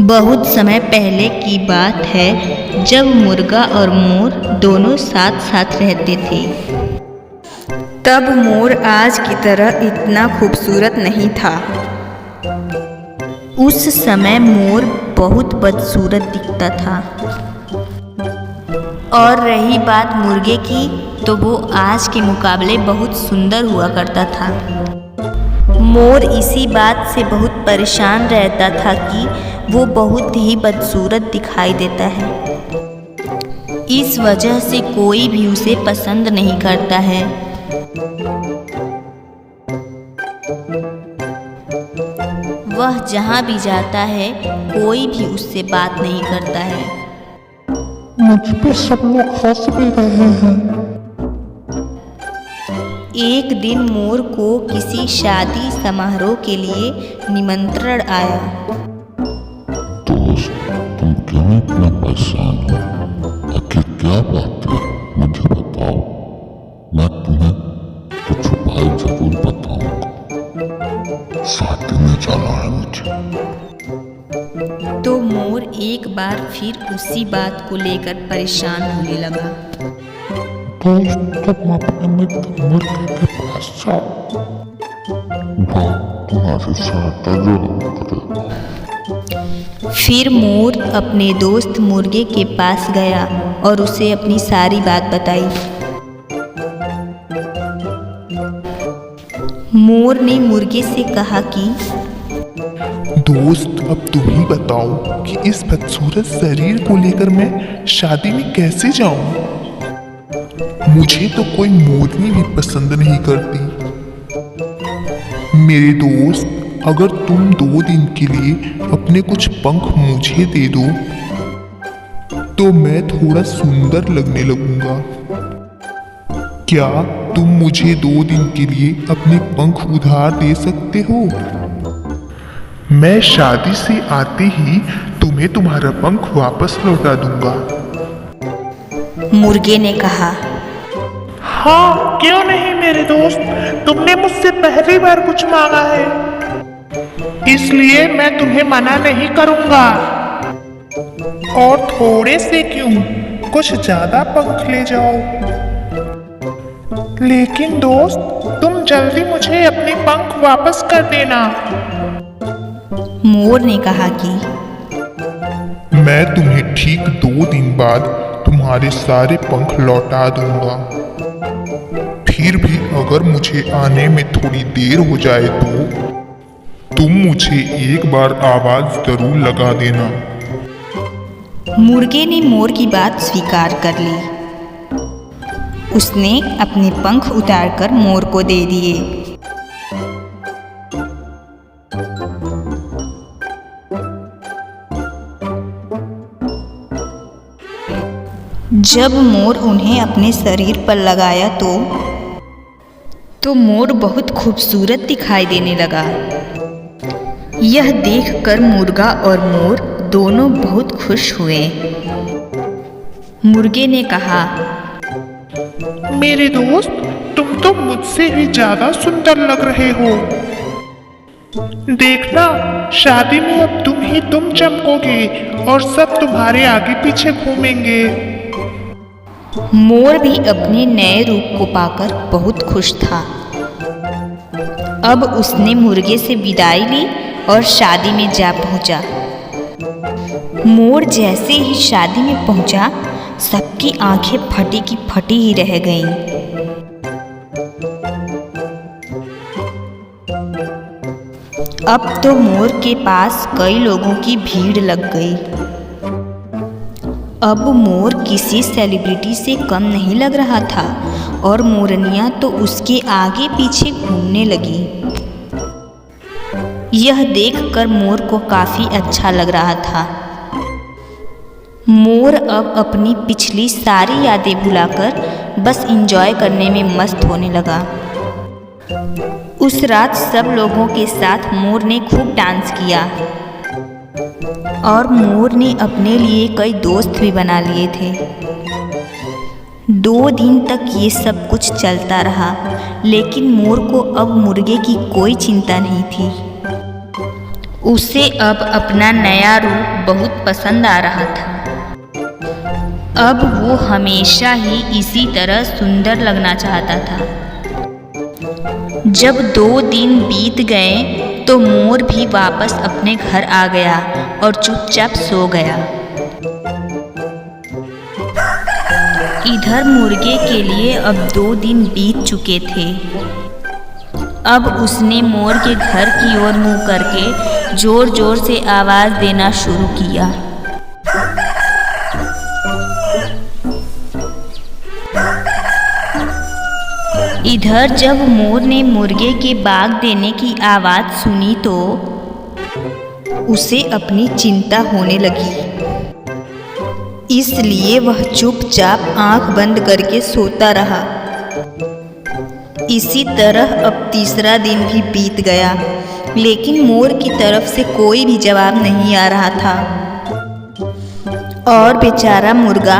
बहुत समय पहले की बात है जब मुर्गा और मोर दोनों साथ साथ रहते थे। तब मोर आज की तरह इतना खूबसूरत नहीं था। उस समय मोर बहुत बदसूरत दिखता था। और रही बात मुर्गे की, तो वो आज के मुकाबले बहुत सुंदर हुआ करता था। मोर इसी बात से बहुत परेशान रहता था कि वो बहुत ही बदसूरत दिखाई देता है। इस वजह से कोई भी उसे पसंद नहीं करता है। वह जहाँ भी जाता है कोई भी उससे बात नहीं करता है। मुझ पे सब लोग हंस भी रहे हैं। एक दिन मोर को किसी शादी समारोह के लिए निमंत्रण आया। दोस्त, तुम क्यों इतना परेशान हो? आखिर क्या बात है, मुझे बताओ। मैं तुम्हें कुछ उपाय जरूर बताऊंगा। शादी में जाना है मुझे। तो मोर एक बार फिर उसी बात को लेकर परेशान होने लगा। दोस्त, तुम अपने मित्र मुर्गे के पास जाओ। वह तुम्हारी सहायता जरूर करेगा। फिर मोर अपने दोस्त मुर्गे के पास गया और उसे अपनी सारी बात बताई। मोर ने मुर्गे से कहा कि दोस्त, अब तुम ही बताओ कि इस बदसूरत शरीर को लेकर मैं शादी में कैसे जाऊं? मुझे तो कोई मोरनी भी पसंद नहीं करती। मेरे दोस्त, अगर तुम 2 दिन के लिए अपने कुछ पंख मुझे दे दो तो मैं थोड़ा सुंदर लगने लगूंगा। क्या तुम मुझे 2 दिन के लिए अपने पंख उधार दे सकते हो? मैं शादी से आते ही तुम्हें तुम्हारा पंख वापस लौटा दूंगा। मुर्गे ने कहा, हाँ, क्यों नहीं मेरे दोस्त, तुमने मुझसे पहली बार कुछ मांगा है, इसलिए मैं तुम्हें मना नहीं करूंगा। और थोड़े से क्यों, कुछ ज्यादा पंख ले जाओ। लेकिन दोस्त, तुम जल्दी मुझे अपने पंख वापस कर देना। मोर ने कहा कि मैं तुम्हें ठीक 2 दिन बाद तुम्हारे सारे पंख लौटा दूंगा। फिर भी अगर मुझे आने में थोड़ी देर हो जाए तो तुम मुझे एक बार आवाज जरूर लगा देना। मुर्गे ने मोर की बात स्वीकार कर ली। उसने अपने पंख उतारकर मोर को दे दिए। जब मोर उन्हें अपने शरीर पर लगाया तो मोर बहुत खूबसूरत दिखाई देने लगा। यह देखकर मुर्गा और मोर दोनों बहुत खुश हुए। मुर्गे ने कहा, मेरे दोस्त, तुम तो मुझसे भी ज्यादा सुंदर लग रहे हो। देखना, शादी में अब तुम चमकोगे और सब तुम्हारे आगे पीछे घूमेंगे। मोर भी अपने नए रूप को पाकर बहुत खुश था। अब उसने मुर्गे से विदाई ली और शादी में जा पहुंचा। मोर जैसे ही शादी में पहुंचा, सबकी आंखें फटी की फटी ही रह गईं। अब तो मोर के पास कई लोगों की भीड़ लग गई। अब मोर किसी सेलिब्रिटी से कम नहीं लग रहा था और मोरनियां तो उसके आगे पीछे घूमने लगी। यह देखकर मोर को काफी अच्छा लग रहा था। मोर अब अपनी पिछली सारी यादें भुलाकर बस एंजॉय करने में मस्त होने लगा। उस रात सब लोगों के साथ मोर ने खूब डांस किया और मोर ने अपने लिए कई दोस्त भी बना लिए थे। 2 दिन तक ये सब कुछ चलता रहा, लेकिन मोर को अब मुर्गे की कोई चिंता नहीं थी। उसे अब अपना नया रूप बहुत पसंद आ रहा था। अब वो हमेशा ही इसी तरह सुंदर लगना चाहता था। जब 2 दिन बीत गए तो मोर भी वापस अपने घर आ गया और चुपचाप सो गया। इधर मुर्गे के लिए अब 2 दिन बीत चुके थे। अब उसने मोर के घर की ओर मुंह करके जोर जोर से आवाज देना शुरू किया। इधर जब मोर ने मुर्गे के बाग देने की आवाज सुनी तो उसे अपनी चिंता होने लगी, इसलिए वह चुपचाप आंख बंद करके सोता रहा। इसी तरह अब तीसरा दिन भी बीत गया, लेकिन मोर की तरफ से कोई भी जवाब नहीं आ रहा था। और बेचारा मुर्गा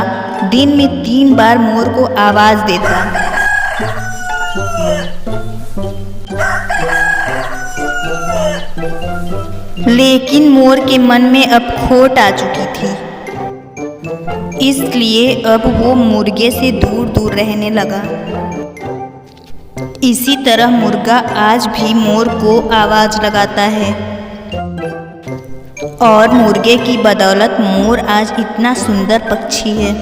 दिन में 3 बार मोर को आवाज देता। लेकिन मोर के मन में अब खोट आ चुकी थी, इसलिए अब वो मुर्गे से दूर दूर रहने लगा। इसी तरह मुर्गा आज भी मोर को आवाज लगाता है और मुर्गे की बदौलत मोर आज इतना सुंदर पक्षी है।